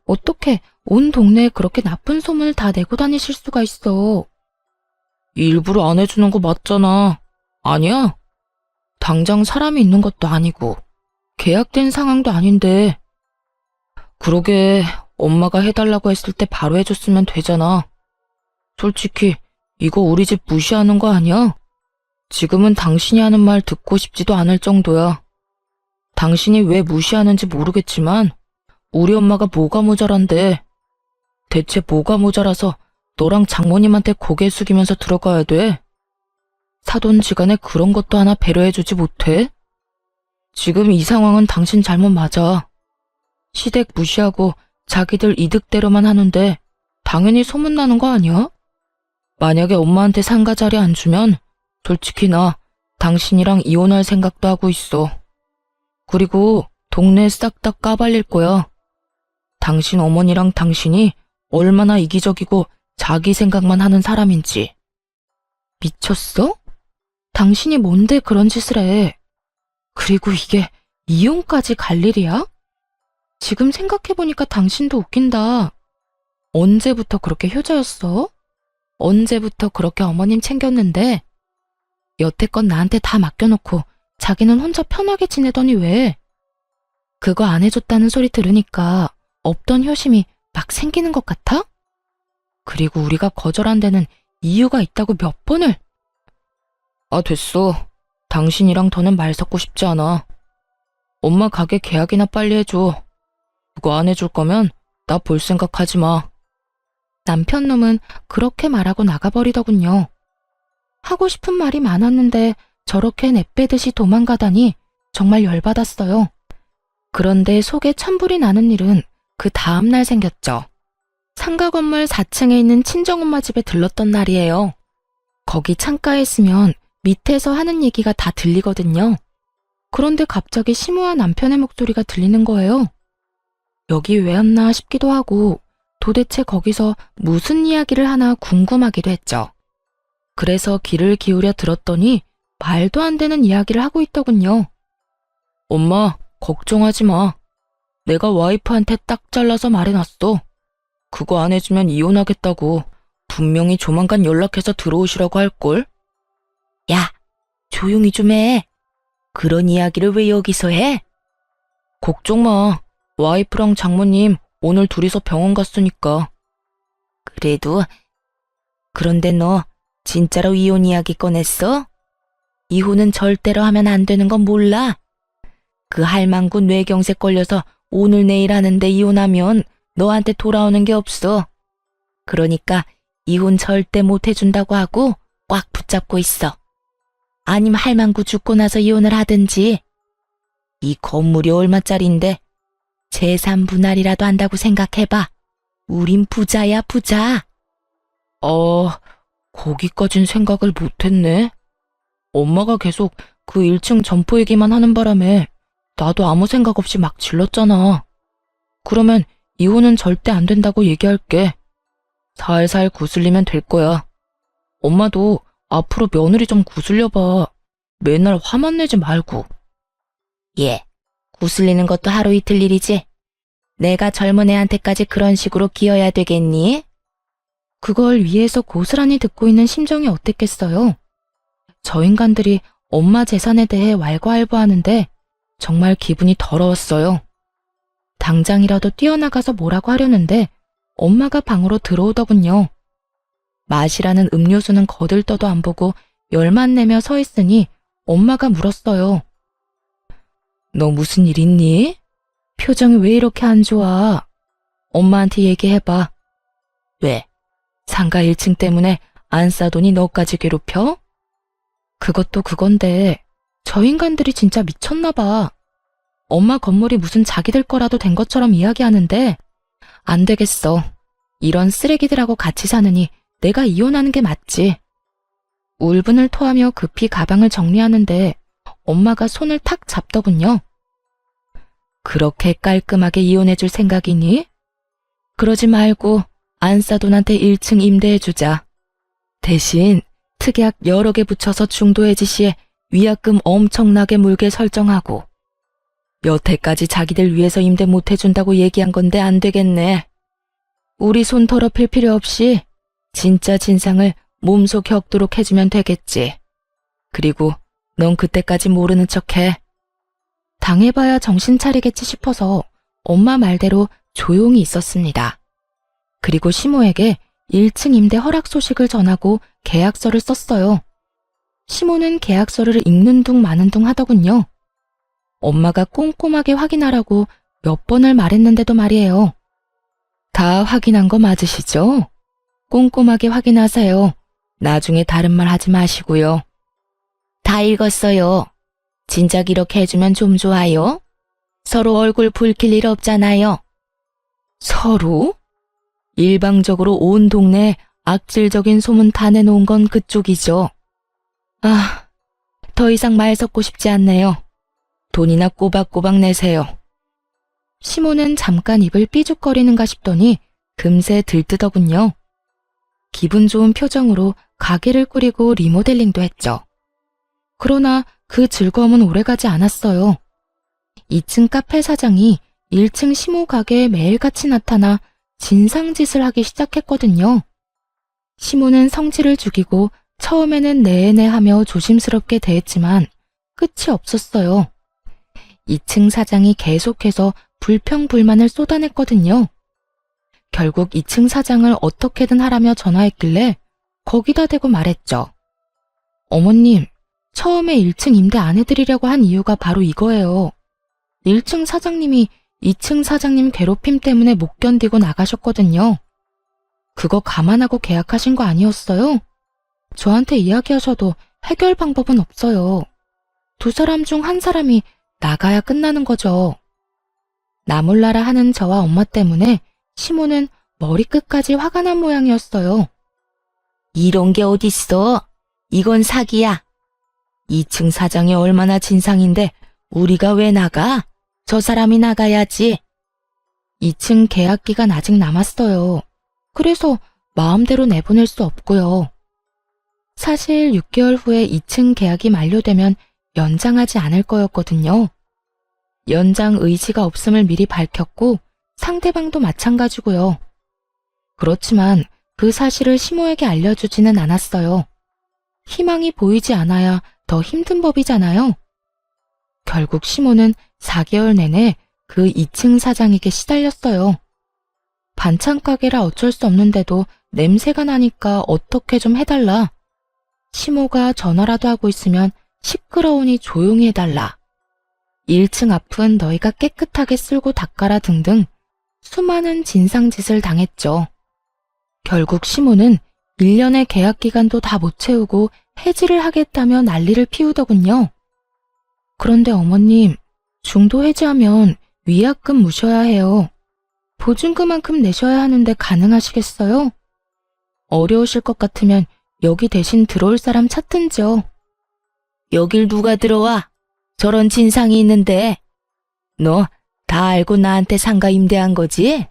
어떻게 온 동네에 그렇게 나쁜 소문을 다 내고 다니실 수가 있어. 일부러 안 해주는 거 맞잖아. 아니야? 당장 사람이 있는 것도 아니고 계약된 상황도 아닌데. 그러게 엄마가 해달라고 했을 때 바로 해줬으면 되잖아. 솔직히 이거 우리 집 무시하는 거 아니야? 지금은 당신이 하는 말 듣고 싶지도 않을 정도야. 당신이 왜 무시하는지 모르겠지만 우리 엄마가 뭐가 모자란데. 대체 뭐가 모자라서 너랑 장모님한테 고개 숙이면서 들어가야 돼? 사돈지간에 그런 것도 하나 배려해주지 못해? 지금 이 상황은 당신 잘못 맞아. 시댁 무시하고 자기들 이득대로만 하는데 당연히 소문나는 거 아니야? 만약에 엄마한테 상가 자리 안 주면 솔직히 나 당신이랑 이혼할 생각도 하고 있어. 그리고 동네 싹 다 까발릴 거야. 당신 어머니랑 당신이 얼마나 이기적이고 자기 생각만 하는 사람인지. 미쳤어? 당신이 뭔데 그런 짓을 해? 그리고 이게 이혼까지 갈 일이야? 지금 생각해보니까 당신도 웃긴다. 언제부터 그렇게 효자였어? 언제부터 그렇게 어머님 챙겼는데? 여태껏 나한테 다 맡겨놓고 자기는 혼자 편하게 지내더니 왜? 그거 안 해줬다는 소리 들으니까 없던 효심이 막 생기는 것 같아? 그리고 우리가 거절한 데는 이유가 있다고 몇 번을. 아, 됐어. 당신이랑 더는 말 섞고 싶지 않아. 엄마 가게 계약이나 빨리 해줘. 그거 안 해줄 거면 나 볼 생각하지 마. 남편 놈은 그렇게 말하고 나가버리더군요. 하고 싶은 말이 많았는데 저렇게 내빼듯이 도망가다니 정말 열받았어요. 그런데 속에 천불이 나는 일은 그 다음날 생겼죠. 상가 건물 4층에 있는 친정엄마 집에 들렀던 날이에요. 거기 창가에 있으면 밑에서 하는 얘기가 다 들리거든요. 그런데 갑자기 심우와 남편의 목소리가 들리는 거예요. 여기 왜 왔나 싶기도 하고 도대체 거기서 무슨 이야기를 하나 궁금하기도 했죠. 그래서 귀를 기울여 들었더니 말도 안 되는 이야기를 하고 있더군요. 엄마, 걱정하지 마. 내가 와이프한테 딱 잘라서 말해놨어. 그거 안 해주면 이혼하겠다고. 분명히 조만간 연락해서 들어오시라고 할걸? 야, 조용히 좀 해. 그런 이야기를 왜 여기서 해? 걱정 마. 와이프랑 장모님 오늘 둘이서 병원 갔으니까. 그래도, 그런데 너 진짜로 이혼 이야기 꺼냈어? 이혼은 절대로 하면 안 되는 건 몰라? 그 할망구 뇌경색 걸려서 오늘 내일 하는데 이혼하면 너한테 돌아오는 게 없어. 그러니까 이혼 절대 못 해준다고 하고 꽉 붙잡고 있어. 아니면 할망구 죽고 나서 이혼을 하든지. 이 건물이 얼마짜린데 재산 분할이라도 한다고 생각해봐. 우린 부자야, 부자. 거기까진 생각을 못했네. 엄마가 계속 그 1층 점포 얘기만 하는 바람에 나도 아무 생각 없이 막 질렀잖아. 그러면 이혼은 절대 안 된다고 얘기할게. 살살 구슬리면 될 거야. 엄마도 앞으로 며느리 좀 구슬려봐. 맨날 화만 내지 말고. 예, 구슬리는 것도 하루 이틀 일이지. 내가 젊은 애한테까지 그런 식으로 기어야 되겠니? 그걸 위에서 고스란히 듣고 있는 심정이 어땠겠어요? 저 인간들이 엄마 재산에 대해 왈가왈부하는데 정말 기분이 더러웠어요. 당장이라도 뛰어나가서 뭐라고 하려는데 엄마가 방으로 들어오더군요. 마시라는 음료수는 거들떠도 안 보고 열만 내며 서 있으니 엄마가 물었어요. 너 무슨 일 있니? 표정이 왜 이렇게 안 좋아? 엄마한테 얘기해봐. 왜? 상가 1층 때문에 안 싸더니 너까지 괴롭혀? 그것도 그건데 저 인간들이 진짜 미쳤나 봐. 엄마 건물이 무슨 자기들 거라도 된 것처럼 이야기하는데 안 되겠어. 이런 쓰레기들하고 같이 사느니 내가 이혼하는 게 맞지. 울분을 토하며 급히 가방을 정리하는데 엄마가 손을 탁 잡더군요. 그렇게 깔끔하게 이혼해줄 생각이니? 그러지 말고 안사돈한테 1층 임대해주자. 대신 특약 여러 개 붙여서 중도해지 시에 위약금 엄청나게 물게 설정하고 몇 해까지 자기들 위해서 임대 못해준다고 얘기한 건데 안 되겠네. 우리 손 더럽힐 필요 없이 진짜 진상을 몸소 겪도록 해주면 되겠지. 그리고 넌 그때까지 모르는 척해. 당해봐야 정신 차리겠지 싶어서 엄마 말대로 조용히 있었습니다. 그리고 시모에게 1층 임대 허락 소식을 전하고 계약서를 썼어요. 시모는 계약서를 읽는 둥 마는 둥 하더군요. 엄마가 꼼꼼하게 확인하라고 몇 번을 말했는데도 말이에요. 다 확인한 거 맞으시죠? 꼼꼼하게 확인하세요. 나중에 다른 말 하지 마시고요. 다 읽었어요. 진작 이렇게 해주면 좀 좋아요. 서로 얼굴 붉힐 일 없잖아요. 서로? 일방적으로 온 동네에 악질적인 소문 다 내놓은 건 그쪽이죠. 아, 더 이상 말 섞고 싶지 않네요. 돈이나 꼬박꼬박 내세요. 시모는 잠깐 입을 삐죽거리는가 싶더니 금세 들뜨더군요. 기분 좋은 표정으로 가게를 꾸리고 리모델링도 했죠. 그러나 그 즐거움은 오래가지 않았어요. 2층 카페 사장이 1층 시모 가게에 매일같이 나타나 진상짓을 하기 시작했거든요. 시모는 성질을 죽이고 처음에는 내내 하며 조심스럽게 대했지만 끝이 없었어요. 2층 사장이 계속해서 불평불만을 쏟아냈거든요. 결국 2층 사장을 어떻게든 하라며 전화했길래 거기다 대고 말했죠. 어머님, 처음에 1층 임대 안 해드리려고 한 이유가 바로 이거예요. 1층 사장님이 2층 사장님 괴롭힘 때문에 못 견디고 나가셨거든요. 그거 감안하고 계약하신 거 아니었어요? 저한테 이야기하셔도 해결 방법은 없어요. 두 사람 중 한 사람이 나가야 끝나는 거죠. 나 몰라라 하는 저와 엄마 때문에 시모는 머리끝까지 화가 난 모양이었어요. 이런 게 어딨어? 이건 사기야. 2층 사장이 얼마나 진상인데 우리가 왜 나가? 저 사람이 나가야지. 2층 계약 기간 아직 남았어요. 그래서 마음대로 내보낼 수 없고요. 사실 6개월 후에 2층 계약이 만료되면 연장하지 않을 거였거든요. 연장 의지가 없음을 미리 밝혔고 상대방도 마찬가지고요. 그렇지만 그 사실을 시모에게 알려주지는 않았어요. 희망이 보이지 않아야 더 힘든 법이잖아요. 결국 시모는 4개월 내내 그 2층 사장에게 시달렸어요. 반찬 가게라 어쩔 수 없는데도 냄새가 나니까 어떻게 좀 해달라. 시모가 전화라도 하고 있으면 시끄러우니 조용히 해달라. 1층 앞은 너희가 깨끗하게 쓸고 닦아라 등등 수많은 진상짓을 당했죠. 결국 시모는 1년의 계약 기간도 다 못 채우고 해지를 하겠다며 난리를 피우더군요. 그런데 어머님, 중도 해지하면 위약금 무셔야 해요. 보증금만큼 내셔야 하는데 가능하시겠어요? 어려우실 것 같으면 여기 대신 들어올 사람 찾든지요. 여길 누가 들어와? 저런 진상이 있는데. 너 다 알고 나한테 상가 임대한 거지?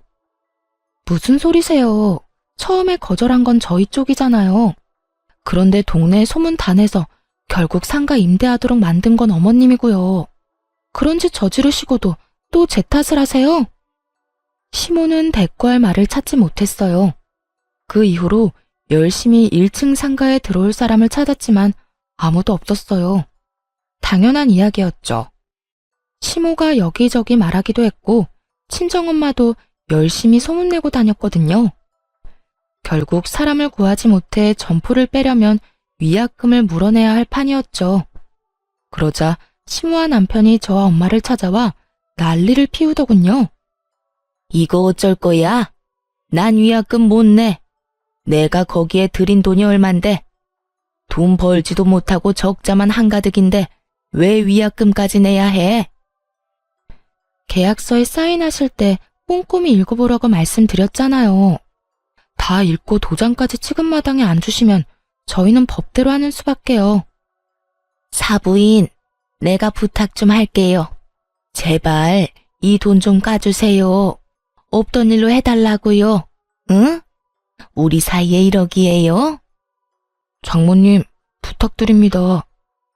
무슨 소리세요? 처음에 거절한 건 저희 쪽이잖아요. 그런데 동네에 소문 다 내서 결국 상가 임대하도록 만든 건 어머님이고요. 그런 짓 저지르시고도 또 제 탓을 하세요? 시모는 대꾸할 말을 찾지 못했어요. 그 이후로 열심히 1층 상가에 들어올 사람을 찾았지만 아무도 없었어요. 당연한 이야기였죠. 시모가 여기저기 말하기도 했고 친정엄마도 열심히 소문내고 다녔거든요. 결국 사람을 구하지 못해 점포를 빼려면 위약금을 물어내야 할 판이었죠. 그러자 시모와 남편이 저와 엄마를 찾아와 난리를 피우더군요. 이거 어쩔 거야? 난 위약금 못 내. 내가 거기에 들인 돈이 얼만데. 돈 벌지도 못하고 적자만 한가득인데 왜 위약금까지 내야 해? 계약서에 사인하실 때 꼼꼼히 읽어보라고 말씀드렸잖아요. 다 읽고 도장까지 찍은 마당에 안 주시면 저희는 법대로 하는 수밖에요. 사부인, 내가 부탁 좀 할게요. 제발 이 돈 좀 까주세요. 없던 일로 해달라고요. 응? 우리 사이에 이러기에요? 장모님, 부탁드립니다.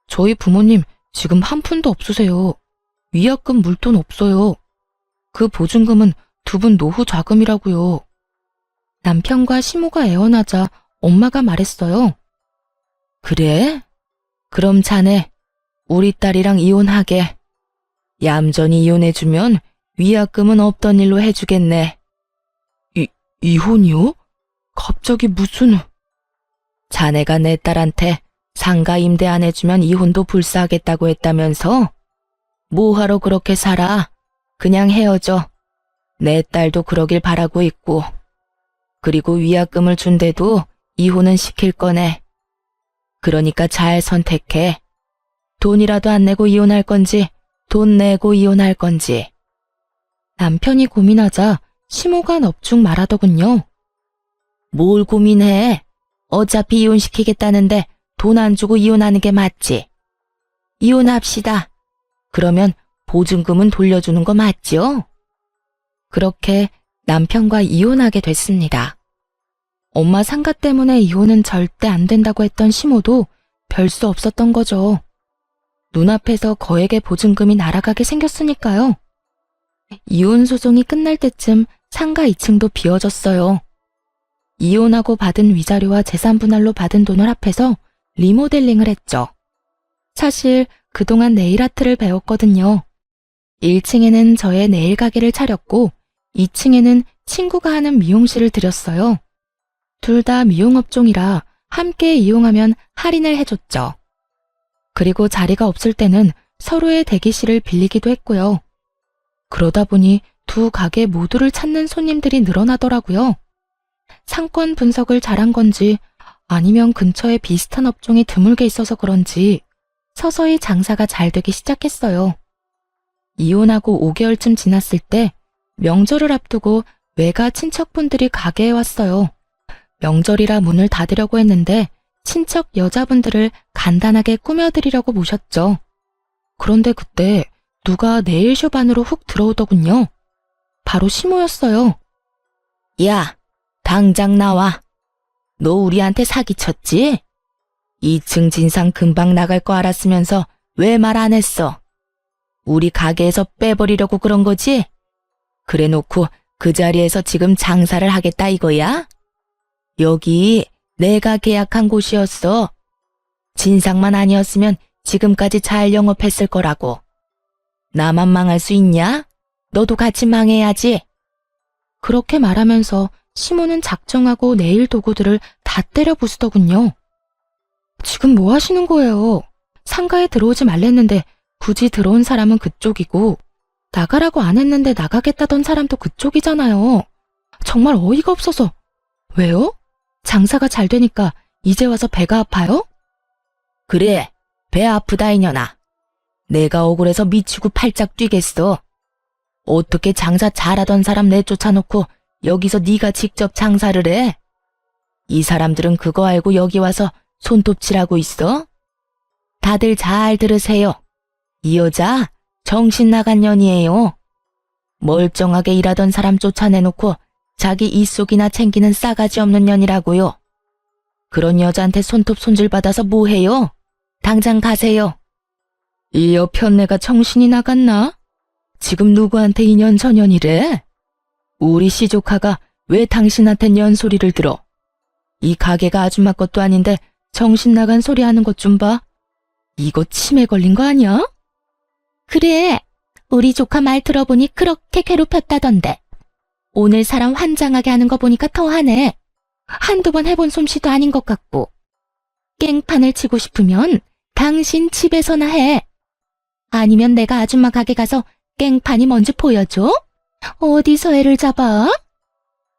저희 부모님 지금 한 푼도 없으세요. 위약금 물 돈 없어요. 그 보증금은 두 분 노후 자금이라고요. 남편과 시모가 애원하자 엄마가 말했어요. 그래? 그럼 자네 우리 딸이랑 이혼하게. 얌전히 이혼해주면 위약금은 없던 일로 해주겠네. 이혼이요? 갑자기 무슨... 자네가 내 딸한테 상가 임대 안 해주면 이혼도 불사하겠다고 했다면서? 뭐하러 그렇게 살아? 그냥 헤어져. 내 딸도 그러길 바라고 있고. 그리고 위약금을 준대도 이혼은 시킬 거네. 그러니까 잘 선택해. 돈이라도 안 내고 이혼할 건지, 돈 내고 이혼할 건지. 남편이 고민하자 시모가 넙죽 말하더군요. 뭘 고민해? 어차피 이혼시키겠다는데 돈 안 주고 이혼하는 게 맞지? 이혼합시다. 그러면 보증금은 돌려주는 거 맞죠? 그렇게 남편과 이혼하게 됐습니다. 엄마 상가 때문에 이혼은 절대 안 된다고 했던 시모도 별 수 없었던 거죠. 눈앞에서 거액의 보증금이 날아가게 생겼으니까요. 이혼 소송이 끝날 때쯤 상가 2층도 비워졌어요. 이혼하고 받은 위자료와 재산 분할로 받은 돈을 합해서 리모델링을 했죠. 사실 그동안 네일 아트를 배웠거든요. 1층에는 저의 네일 가게를 차렸고 2층에는 친구가 하는 미용실을 들였어요. 둘 다 미용업종이라 함께 이용하면 할인을 해줬죠. 그리고 자리가 없을 때는 서로의 대기실을 빌리기도 했고요. 그러다 보니 두 가게 모두를 찾는 손님들이 늘어나더라고요. 상권 분석을 잘한 건지 아니면 근처에 비슷한 업종이 드물게 있어서 그런지 서서히 장사가 잘 되기 시작했어요. 이혼하고 5개월쯤 지났을 때 명절을 앞두고 외가 친척분들이 가게에 왔어요. 명절이라 문을 닫으려고 했는데 친척 여자분들을 간단하게 꾸며드리려고 모셨죠. 그런데 그때 누가 네일숍 안으로 훅 들어오더군요. 바로 시모였어요. 야, 당장 나와. 너 우리한테 사기쳤지? 2층 진상 금방 나갈 거 알았으면서 왜 말 안 했어? 우리 가게에서 빼버리려고 그런 거지? 그래 놓고 그 자리에서 지금 장사를 하겠다 이거야? 여기 내가 계약한 곳이었어. 진상만 아니었으면 지금까지 잘 영업했을 거라고. 나만 망할 수 있냐? 너도 같이 망해야지. 그렇게 말하면서 시모는 작정하고 네일 도구들을 다 때려 부수더군요. 지금 뭐 하시는 거예요? 상가에 들어오지 말랬는데 굳이 들어온 사람은 그쪽이고 나가라고 안 했는데 나가겠다던 사람도 그쪽이잖아요. 정말 어이가 없어서. 왜요? 장사가 잘 되니까 이제 와서 배가 아파요? 그래, 배 아프다 이년아. 내가 억울해서 미치고 팔짝 뛰겠어. 어떻게 장사 잘하던 사람 내쫓아놓고 여기서 네가 직접 장사를 해? 이 사람들은 그거 알고 여기 와서 손톱질하고 있어? 다들 잘 들으세요. 이 여자 정신 나간 년이에요. 멀쩡하게 일하던 사람 쫓아내놓고 자기 입속이나 챙기는 싸가지 없는 년이라고요. 그런 여자한테 손톱 손질 받아서 뭐해요? 당장 가세요. 이 여편네가 정신이 나갔나? 지금 누구한테 이년 저년이래? 우리 시조카가 왜 당신한텐 연소리를 들어? 이 가게가 아줌마 것도 아닌데 정신 나간 소리 하는 것 좀 봐. 이거 치매 걸린 거 아니야? 그래, 우리 조카 말 들어보니 그렇게 괴롭혔다던데. 오늘 사람 환장하게 하는 거 보니까 더하네. 한두 번 해본 솜씨도 아닌 것 같고. 깽판을 치고 싶으면 당신 집에서나 해. 아니면 내가 아줌마 가게 가서 깽판이 뭔지 보여줘? 어디서 애를 잡아?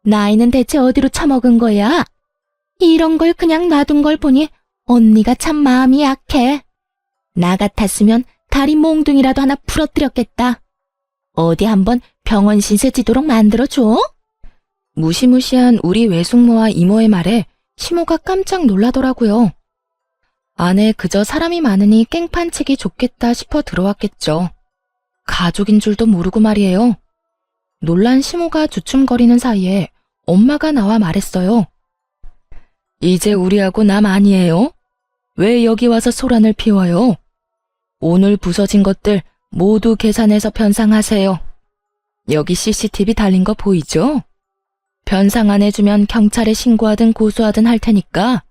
나이는 대체 어디로 처먹은 거야? 이런 걸 그냥 놔둔 걸 보니 언니가 참 마음이 약해. 나 같았으면 다리 몽둥이라도 하나 부러뜨렸겠다. 어디 한번 병원 신세 지도록 만들어줘? 무시무시한 우리 외숙모와 이모의 말에 시모가 깜짝 놀라더라고요. 안에 그저 사람이 많으니 깽판 치기 좋겠다 싶어 들어왔겠죠. 가족인 줄도 모르고 말이에요. 놀란 시모가 주춤거리는 사이에 엄마가 나와 말했어요. 이제 우리하고 남 아니에요? 왜 여기 와서 소란을 피워요? 오늘 부서진 것들 모두 계산해서 변상하세요. 여기 CCTV 달린 거 보이죠? 변상 안 해주면 경찰에 신고하든 고소하든 할 테니까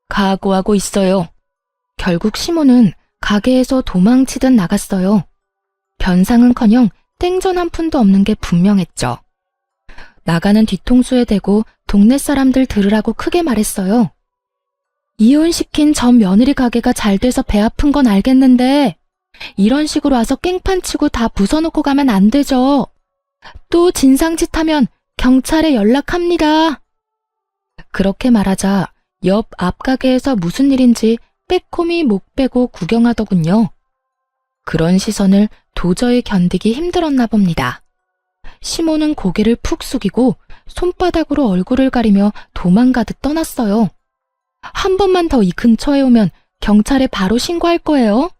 각오하고 있어요. 결국 시모는 가게에서 도망치듯 나갔어요. 변상은커녕 땡전 한 푼도 없는 게 분명했죠. 나가는 뒤통수에 대고 동네 사람들 들으라고 크게 말했어요. 이혼시킨 전 며느리 가게가 잘 돼서 배 아픈 건 알겠는데 이런 식으로 와서 깽판 치고 다 부숴놓고 가면 안 되죠. 또 진상짓 하면 경찰에 연락합니다. 그렇게 말하자 옆 앞가게에서 무슨 일인지 빼꼼히 목 빼고 구경하더군요. 그런 시선을 도저히 견디기 힘들었나 봅니다. 시모는 고개를 푹 숙이고 손바닥으로 얼굴을 가리며 도망가듯 떠났어요. 한 번만 더 이 근처에 오면 경찰에 바로 신고할 거예요.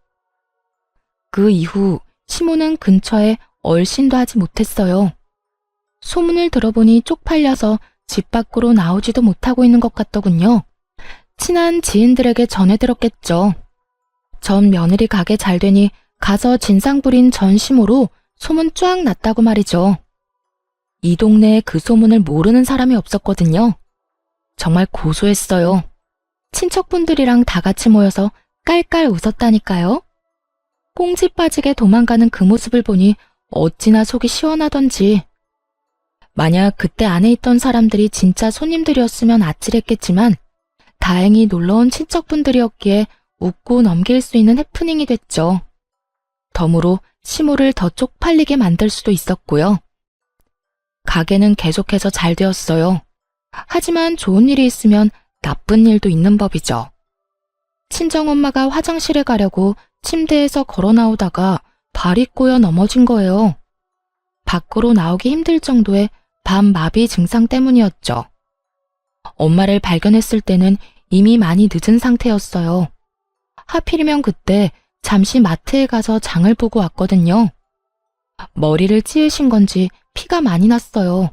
그 이후 시모는 근처에 얼씬도 하지 못했어요. 소문을 들어보니 쪽팔려서 집 밖으로 나오지도 못하고 있는 것 같더군요. 친한 지인들에게 전해 들었겠죠. 전 며느리 가게 잘 되니 가서 진상 부린 전 시모로 소문 쫙 났다고 말이죠. 이 동네에 그 소문을 모르는 사람이 없었거든요. 정말 고소했어요. 친척분들이랑 다 같이 모여서 깔깔 웃었다니까요. 꽁지 빠지게 도망가는 그 모습을 보니 어찌나 속이 시원하던지. 만약 그때 안에 있던 사람들이 진짜 손님들이었으면 아찔했겠지만 다행히 놀러온 친척분들이었기에 웃고 넘길 수 있는 해프닝이 됐죠. 덤으로 시모를 더 쪽팔리게 만들 수도 있었고요. 가게는 계속해서 잘 되었어요. 하지만 좋은 일이 있으면 나쁜 일도 있는 법이죠. 친정엄마가 화장실에 가려고 침대에서 걸어 나오다가 발이 꼬여 넘어진 거예요. 밖으로 나오기 힘들 정도의 밤마비 증상 때문이었죠. 엄마를 발견했을 때는 이미 많이 늦은 상태였어요. 하필이면 그때 잠시 마트에 가서 장을 보고 왔거든요. 머리를 찌으신 건지 피가 많이 났어요.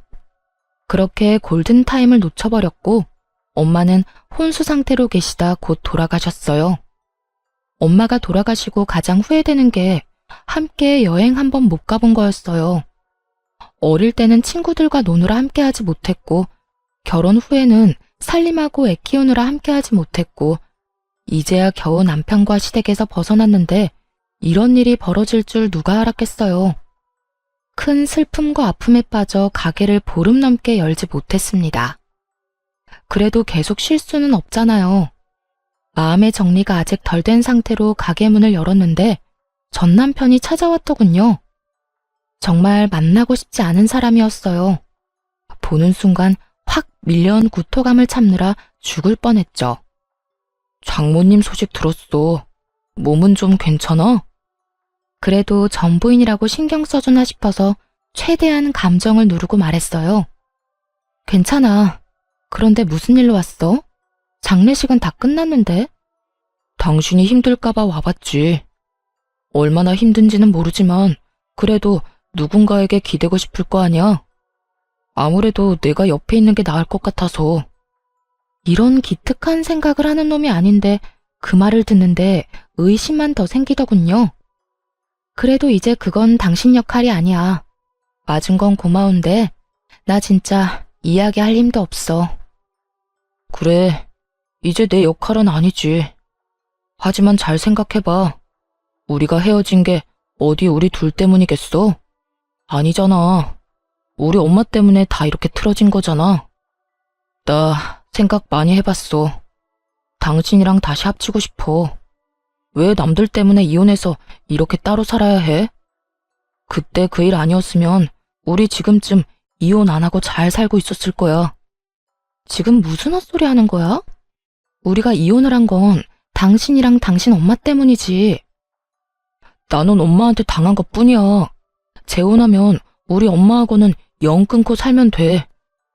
그렇게 골든타임을 놓쳐버렸고 엄마는 혼수 상태로 계시다 곧 돌아가셨어요. 엄마가 돌아가시고 가장 후회되는 게 함께 여행 한 번 못 가본 거였어요. 어릴 때는 친구들과 노느라 함께하지 못했고 결혼 후에는 살림하고 애 키우느라 함께하지 못했고 이제야 겨우 남편과 시댁에서 벗어났는데 이런 일이 벌어질 줄 누가 알았겠어요. 큰 슬픔과 아픔에 빠져 가게를 보름 넘게 열지 못했습니다. 그래도 계속 쉴 수는 없잖아요. 마음의 정리가 아직 덜 된 상태로 가게 문을 열었는데 전 남편이 찾아왔더군요. 정말 만나고 싶지 않은 사람이었어요. 보는 순간 확 밀려온 구토감을 참느라 죽을 뻔했죠. 장모님 소식 들었어. 몸은 좀 괜찮아? 그래도 전부인이라고 신경 써주나 싶어서 최대한 감정을 누르고 말했어요. 괜찮아. 그런데 무슨 일로 왔어? 장례식은 다 끝났는데? 당신이 힘들까봐 와봤지. 얼마나 힘든지는 모르지만 그래도 누군가에게 기대고 싶을 거 아니야? 아무래도 내가 옆에 있는 게 나을 것 같아서. 이런 기특한 생각을 하는 놈이 아닌데 그 말을 듣는데 의심만 더 생기더군요. 그래도 이제 그건 당신 역할이 아니야. 맞은 건 고마운데 나 진짜 이야기할 힘도 없어. 그래, 이제 내 역할은 아니지. 하지만 잘 생각해봐. 우리가 헤어진 게 어디 우리 둘 때문이겠어? 아니잖아. 우리 엄마 때문에 다 이렇게 틀어진 거잖아. 나 생각 많이 해봤어. 당신이랑 다시 합치고 싶어. 왜 남들 때문에 이혼해서 이렇게 따로 살아야 해? 그때 그 일 아니었으면 우리 지금쯤 이혼 안 하고 잘 살고 있었을 거야. 지금 무슨 헛소리 하는 거야? 우리가 이혼을 한 건 당신이랑 당신 엄마 때문이지. 나는 엄마한테 당한 것 뿐이야. 재혼하면 우리 엄마하고는 영 끊고 살면 돼.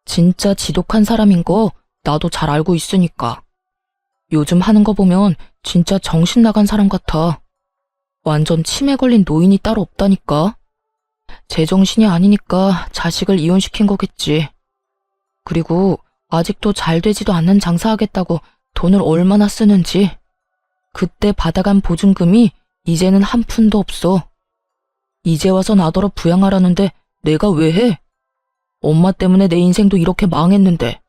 진짜 지독한 사람인 거 나도 잘 알고 있으니까. 요즘 하는 거 보면 진짜 정신 나간 사람 같아. 완전 치매 걸린 노인이 따로 없다니까. 제정신이 아니니까 자식을 이혼시킨 거겠지. 그리고 아직도 잘 되지도 않는 장사하겠다고 돈을 얼마나 쓰는지. 그때 받아간 보증금이 이제는 한 푼도 없어. 이제 와서 나더러 부양하라는데 내가 왜 해? 엄마 때문에 내 인생도 이렇게 망했는데.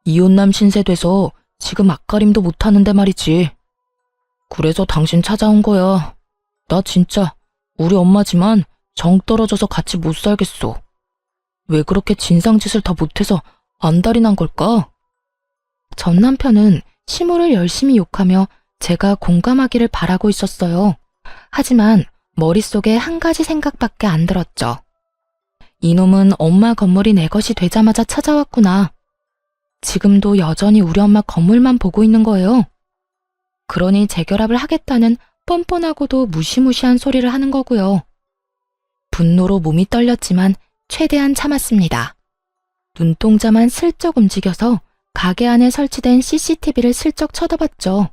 이혼남 신세 돼서 지금 앞가림도 못하는데 말이지. 그래서 당신 찾아온 거야. 나 진짜 우리 엄마지만 정 떨어져서 같이 못 살겠어. 왜 그렇게 진상짓을 다 못해서 안달이 난 걸까? 전 남편은 시모를 열심히 욕하며 제가 공감하기를 바라고 있었어요. 하지만 머릿속에 한 가지 생각밖에 안 들었죠. 이놈은 엄마 건물이 내 것이 되자마자 찾아왔구나. 지금도 여전히 우리 엄마 건물만 보고 있는 거예요. 그러니 재결합을 하겠다는 뻔뻔하고도 무시무시한 소리를 하는 거고요. 분노로 몸이 떨렸지만 최대한 참았습니다. 눈동자만 슬쩍 움직여서 가게 안에 설치된 CCTV를 슬쩍 쳐다봤죠.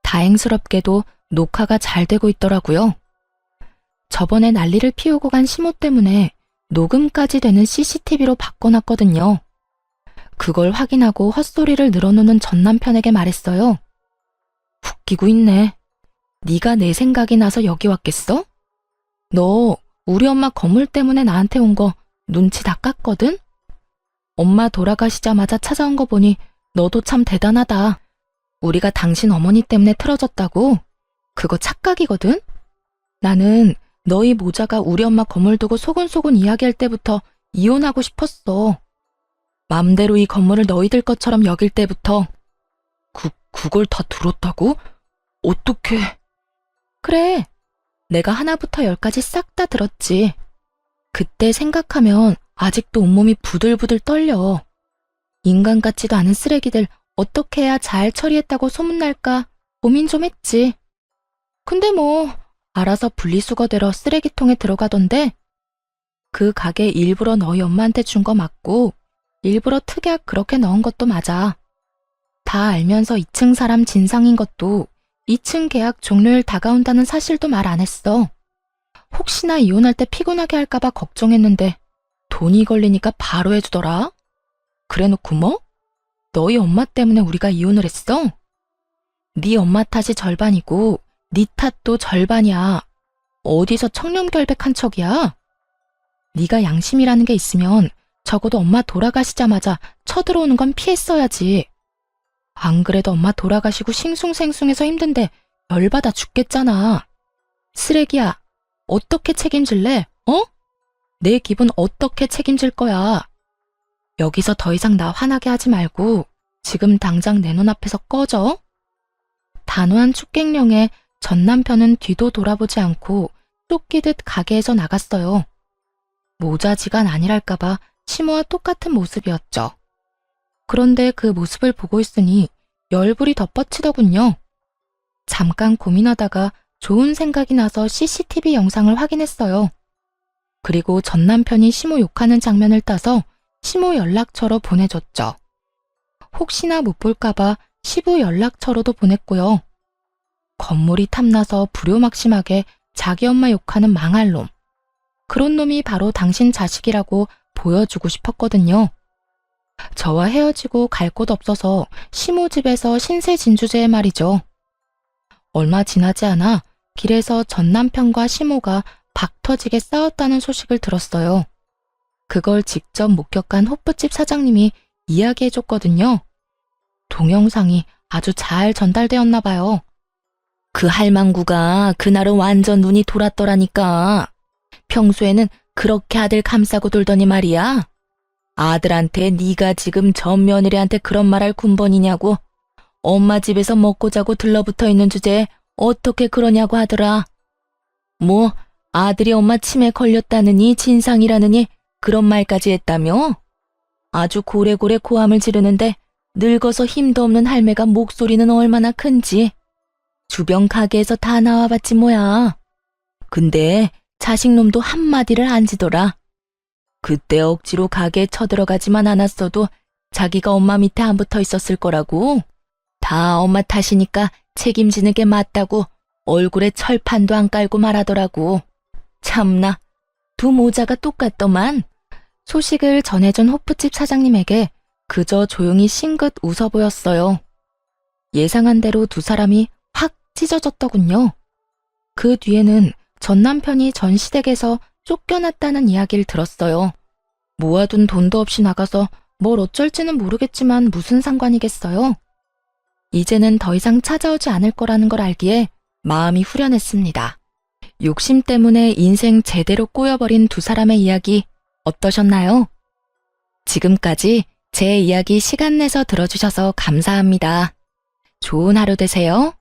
다행스럽게도 녹화가 잘 되고 있더라고요. 저번에 난리를 피우고 간 시모 때문에 녹음까지 되는 CCTV로 바꿔놨거든요. 그걸 확인하고 헛소리를 늘어놓는 전 남편에게 말했어요. 웃기고 있네. 네가 내 생각이 나서 여기 왔겠어? 너 우리 엄마 건물 때문에 나한테 온 거 눈치 다 깠거든? 엄마 돌아가시자마자 찾아온 거 보니 너도 참 대단하다. 우리가 당신 어머니 때문에 틀어졌다고? 그거 착각이거든? 나는 너희 모자가 우리 엄마 건물 두고 소곤소곤 이야기할 때부터 이혼하고 싶었어. 맘대로 이 건물을 너희들 것처럼 여길 때부터. 그걸 다 들었다고? 어떻게? 그래, 내가 하나부터 열까지 싹 다 들었지. 그때 생각하면 아직도 온몸이 부들부들 떨려. 인간 같지도 않은 쓰레기들 어떻게 해야 잘 처리했다고 소문날까 고민 좀 했지. 근데 뭐 알아서 분리수거되러 쓰레기통에 들어가던데. 그 가게 일부러 너희 엄마한테 준 거 맞고 일부러 특약 그렇게 넣은 것도 맞아. 다 알면서 2층 사람 진상인 것도 2층 계약 종료일 다가온다는 사실도 말 안 했어. 혹시나 이혼할 때 피곤하게 할까봐 걱정했는데 돈이 걸리니까 바로 해주더라. 그래놓고 뭐? 너희 엄마 때문에 우리가 이혼을 했어? 네 엄마 탓이 절반이고 네 탓도 절반이야. 어디서 청렴결백한 척이야? 네가 양심이라는 게 있으면 적어도 엄마 돌아가시자마자 쳐들어오는 건 피했어야지. 안 그래도 엄마 돌아가시고 싱숭생숭해서 힘든데 열받아 죽겠잖아. 쓰레기야, 어떻게 책임질래? 어? 내 기분 어떻게 책임질 거야? 여기서 더 이상 나 화나게 하지 말고 지금 당장 내 눈앞에서 꺼져. 단호한 축객령에 전 남편은 뒤도 돌아보지 않고 쫓기듯 가게에서 나갔어요. 모자지간 아니랄까봐 시모와 똑같은 모습이었죠. 그런데 그 모습을 보고 있으니 열불이 덧뻗치더군요. 잠깐 고민하다가 좋은 생각이 나서 CCTV 영상을 확인했어요. 그리고 전 남편이 시모 욕하는 장면을 따서 시모 연락처로 보내줬죠. 혹시나 못 볼까봐 시부 연락처로도 보냈고요. 건물이 탐나서 불효막심하게 자기 엄마 욕하는 망할 놈. 그런 놈이 바로 당신 자식이라고 보여주고 싶었거든요. 저와 헤어지고 갈 곳 없어서 시모 집에서 신세진주제의 말이죠. 얼마 지나지 않아 길에서 전 남편과 시모가 박터지게 싸웠다는 소식을 들었어요. 그걸 직접 목격한 호프집 사장님이 이야기해줬거든요. 동영상이 아주 잘 전달되었나 봐요. 그 할망구가 그날은 완전 눈이 돌았더라니까. 평소에는 그렇게 아들 감싸고 돌더니 말이야. 아들한테 네가 지금 전 며느리한테 그런 말할 군번이냐고. 엄마 집에서 먹고 자고 들러붙어 있는 주제에 어떻게 그러냐고 하더라. 뭐 아들이 엄마 치매 걸렸다느니 진상이라느니 그런 말까지 했다며? 아주 고래고래 고함을 지르는데 늙어서 힘도 없는 할매가 목소리는 얼마나 큰지. 주변 가게에서 다 나와봤지 뭐야. 근데 자식놈도 한마디를 안 지더라. 그때 억지로 가게에 쳐들어가지만 않았어도 자기가 엄마 밑에 안 붙어 있었을 거라고. 다 엄마 탓이니까 책임지는 게 맞다고 얼굴에 철판도 안 깔고 말하더라고. 참나, 두 모자가 똑같더만. 소식을 전해준 호프집 사장님에게 그저 조용히 싱긋 웃어 보였어요. 예상한 대로 두 사람이 확 찢어졌더군요. 그 뒤에는 전 남편이 전시댁에서 쫓겨났다는 이야기를 들었어요. 모아둔 돈도 없이 나가서 뭘 어쩔지는 모르겠지만 무슨 상관이겠어요? 이제는 더 이상 찾아오지 않을 거라는 걸 알기에 마음이 후련했습니다. 욕심 때문에 인생 제대로 꼬여버린 두 사람의 이야기 어떠셨나요? 지금까지 제 이야기 시간 내서 들어주셔서 감사합니다. 좋은 하루 되세요.